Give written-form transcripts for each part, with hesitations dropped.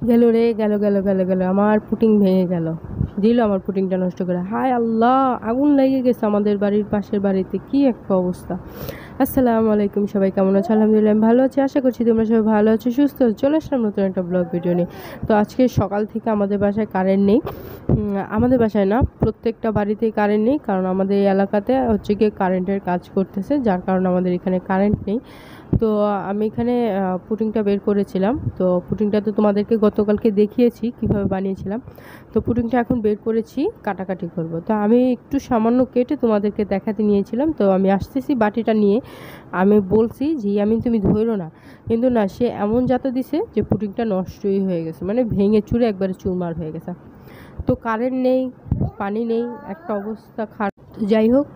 গেল রে, গেল গেল গেল গেল, আমার পুটিং ভেঙে গেল, দিল আমার পুটিংটা নষ্ট করে। হায় আল্লাহ, আগুন লেগে গেছে আমাদের বাড়ির পাশের বাড়িতে, কি একটা অবস্থা। আসসালামু আলাইকুম, সবাই কেমন আছো? আলহামদুলিল্লাহ আমি ভালো আছি, আশা করছি তোমরা সবাই ভালো আছো, সুস্থ আছো। চলে আসলাম নতুন একটা ব্লগ ভিডিও নিয়ে। তো আজকে সকাল থেকে আমাদের বাসায় কারেন্ট নেই। আমাদের বাসায় না, প্রত্যেকটা বাড়িতেই কারেন্ট নেই, কারণ আমাদের এই এলাকাতে হচ্ছে গিয়ে কারেন্টের কাজ করতেছে, যার কারণে আমাদের এখানে কারেন্ট নেই। তো আমি এখানে পুডিংটা বের করেছিলাম। তো পুডিংটা তো তোমাদেরকে গতকালকে দেখিয়েছি কিভাবে বানিয়েছিলাম। তো পুডিংটা এখন বের করেছি, কাটাকাটি করব। তো আমি একটু সামান্য কেটে তোমাদেরকে দেখাতে নিয়েছিলাম। তো আমি আসতেছি বাটিটা নিয়ে, আমি বলছি যে আমি তুমি ধরো না, কিন্তু না, সে এমন যাতা দিছে যে পুডিংটা নষ্টই হয়ে গেছে, মানে ভেঙে চুরে একবারে চুরমার হয়ে গেছে। তো কারেন্ট নেই, পানি নেই, একটা অবস্থা খারাপ। যাই হোক,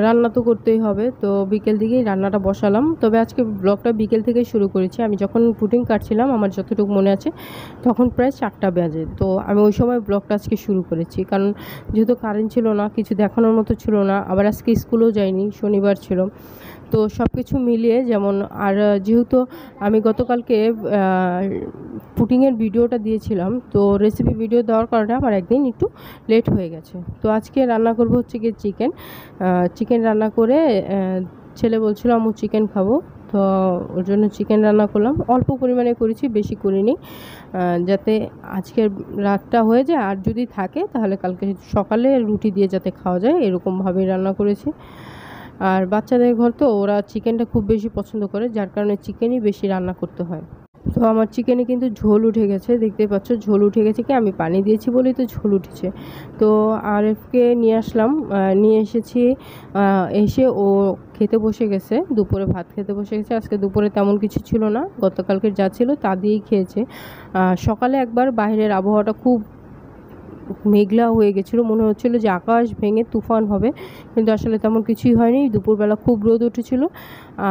রান্না তো করতেই হবে। তো বিকেল দিকেই রান্নাটা বসালাম। তবে আজকে ব্লগটা বিকেল থেকেই শুরু করেছি। আমি যখন পুডিং কাটছিলাম, আমার যতটুকু মনে আছে, তখন প্রায় 4টা বাজে। তো আমি ওই সময় ব্লগটা আজকে শুরু করেছি, কারণ যেহেতু কারেন্ট ছিল না, কিছু দেখানোর মতো ছিল না, আবার আজকে স্কুলেও যাইনি, শনিবার ছিল। তো সব কিছু মিলিয়ে যেমন, আর যেহেতু আমি গতকালকে পুডিংয়ের ভিডিওটা দিয়েছিলাম, তো রেসিপি ভিডিও দেওয়ার কারণে আমার একদিন একটু লেট হয়ে গেছে। তো আজকে রান্না করব হচ্ছে গিয়ে চিকেন রান্না করে, ছেলে বলছিল আম্মু চিকেন খাবো, তো ওর জন্য চিকেন রান্না করলাম। অল্প পরিমাণে করেছি, বেশি করিনি, যাতে আজকের রাতটা হয়ে যায়, আর যদি থাকে তাহলে কালকে সকালে রুটি দিয়ে যাতে খাওয়া যায়, এরকমভাবেই রান্না করেছি। আর বাচ্চাদের ঘর তো, ওরা চিকেনটা খুব বেশি পছন্দ করে, যার কারণে চিকেনই বেশি রান্না করতে হয়। তো আমার চিকেনে কিন্তু ঝোল উঠে গেছে, দেখতে পাচ্ছ ঝোল উঠে গেছে, কি আমি পানি দিয়েছি বলেই তো ঝোল উঠেছে। তো আরএফকে নিয়ে আসলাম, নিয়ে এসেছি। এসে ও খেতে বসে গেছে, দুপুরে ভাত খেতে বসে গেছে। আজকে দুপুরে তেমন কিছু ছিল না, গতকালকের যা ছিল তা দিয়েই খেয়েছে। সকালে একবার বাইরের আবহাওয়াটা খুব মেঘলা হয়ে গেছিলো, মনে হচ্ছিলো যে আকাশ ভেঙে তুফান হবে, কিন্তু আসলে তেমন কিছুই হয়নি। দুপুরবেলা খুব রোদ উঠেছিল।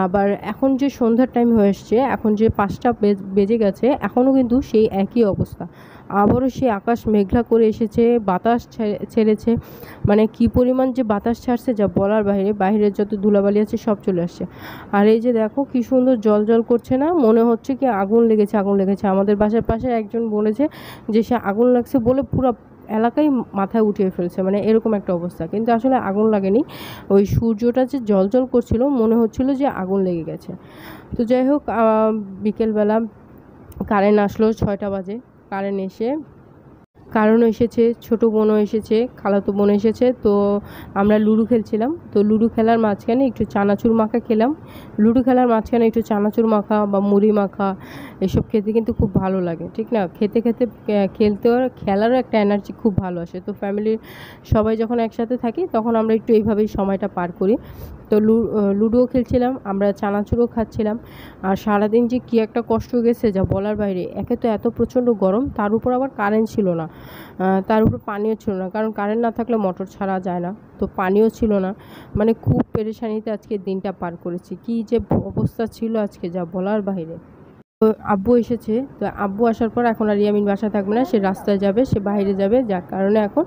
আবার এখন যে সন্ধ্যার টাইম হয়ে এসছে, এখন যে 5টা বেজে গেছে, এখনও কিন্তু সেই একই অবস্থা। আবারও সেই আকাশ মেঘলা করে এসেছে, বাতাস ছেড়েছে, মানে কি পরিমাণ যে বাতাস ছাড়ছে যা বলার বাইরে। বাইরের যত ধুলাবালি আছে সব চলে আসছে। আর এই যে দেখো কি সুন্দর জল জল করছে না, মনে হচ্ছে কি আগুন লেগেছে, আগুন লেগেছে। আমাদের বাসার পাশে একজন বলেছে যে সে আগুন লাগছে বলে পুরো এলাকায় মাথায় উঠিয়ে ফেলছে, মানে এরকম একটা অবস্থা। কিন্তু আসলে আগুন লাগেনি, ওই সূর্যটা যে জল করছিল, মনে হচ্ছিল যে আগুন লেগে গেছে। তো যাই হোক, বিকেলবেলা কারেন্ট আসলো 6টা বাজে। কারেন্ট এসে, কারণ এসেছে, ছোটো বোনও এসেছে, খালাতো বোন এসেছে। তো আমরা লুডো খেলছিলাম। তো লুডো খেলার মাঝখানে একটু চানাচুর মাখা খেলাম। লুডো খেলার মাঝখানে একটু চানাচুর মাখা বা মুড়ি মাখা, এসব খেতে কিন্তু খুব ভালো লাগে, ঠিক না? খেতে খেতে খেলতেও, খেলারও একটা এনার্জি খুব ভালো আসে। তো ফ্যামিলির সবাই যখন একসাথে থাকি, তখন আমরা একটু এইভাবেই সময়টা পার করি। তো লুডোও খেলছিলাম, আমরা চানাচুরও খাচ্ছিলাম। আর সারাদিন যে কী একটা কষ্ট গেছে যা বলার বাইরে। একে তো এত প্রচণ্ড গরম, তার উপর আবার কারেন্ট ছিল না, তার উপর পানিও ছিল না, কারণ কারেন্ট না থাকলে মোটর ছাড়া যায় না। তো পানিও ছিল না, মানে খুব পেরেশানিতে আজকে দিনটা পার করেছি। কী যে অবস্থা ছিল আজকে যা বলার বাইরে। তো আব্বু এসেছে। তো আব্বু আসার পর এখন আর ইয়ামিন বাসায় থাকবে না, সে রাস্তায় যাবে, সে বাইরে যাবে, যার কারণে এখন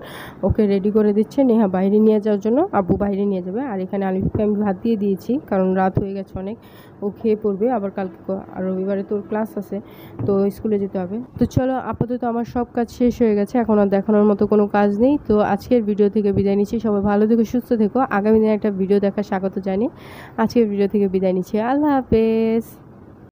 ওকে রেডি করে দিচ্ছে নেহা বাইরে নিয়ে যাওয়ার জন্য। আব্বু বাইরে নিয়ে যাবে। আর এখানে আলিফকে আমি ভাত দিয়ে দিয়েছি, কারণ রাত হয়ে গেছে অনেক, ও খেয়ে পড়বে। আবার কালকে আর রবিবারে তোর ক্লাস আছে, তো স্কুলে যেতে হবে। তো চলো, আপাতত আমার সব কাজ শেষ হয়ে গেছে, এখন আর দেখানোর মতো কোনো কাজ নেই। তো আজকের ভিডিও থেকে বিদায় নিচ্ছি। সবাই ভালো থেকো, সুস্থ থেকো। আগামী দিনে একটা ভিডিও দেখার স্বাগত জানিয়ে আজকের ভিডিও থেকে বিদায় নিচ্ছি। আল্লাহ হাফেজ।